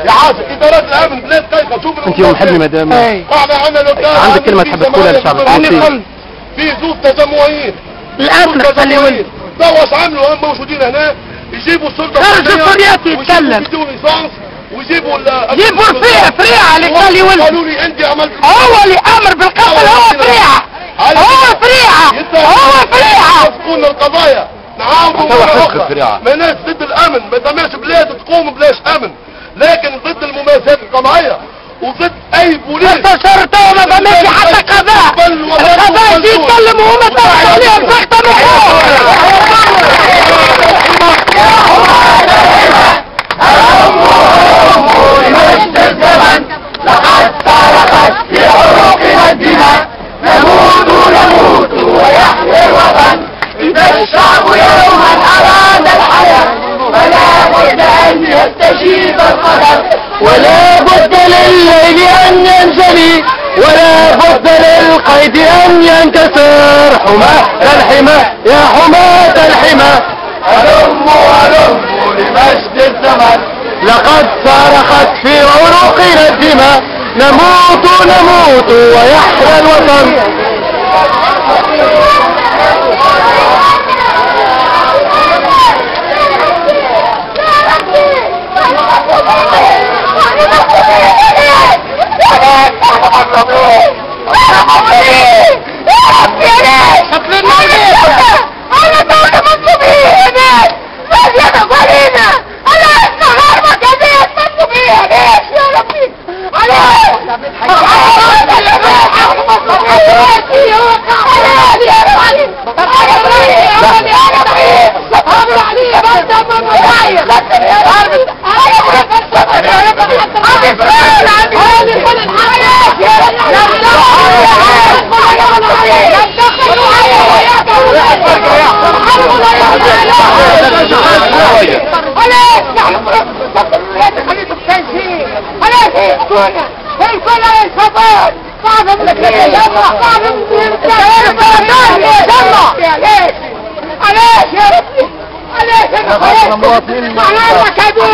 يا عاصم ادارات الامن بلاد كيف شوف انت يوم حلمي مدام عندك كلمه تحب تقولها للشعب التونسي؟ في زوج تجمعيين الامن خلي ولد دوش عملوا هم موجودين هنا يجيبوا السلطه خرج السوريات يتكلم ويجيبوا فريعه اللي خلي ولد قالوا لي انت عملت هو اللي امر بالقتل هو فريعه تكون القضايا نعاودوا ماناش ضد الامن ما دامش بلاد تقوم بلاش امن لكن ضد الممارسات القضائيه وضد اي بوليس انتصرتوا ما دامش حتى قضاء القضاء يتكلم وهم تبعوا عليهم لقد صرخت في عروقنا الدماء نموت ويحيى الوطن إذا الشعب يوما أراد الحياة فلا بد أن يستجيب القدر ولا بد لليل أن ينجلي ولا بد للقيد أن ينكسر حماة الحمى يا حماة الحمى هلموا لمجد الزمن لقد صرخت في عروقنا الدماء نموت ويحيى الوطن علاش يا ربي علاش يا ربي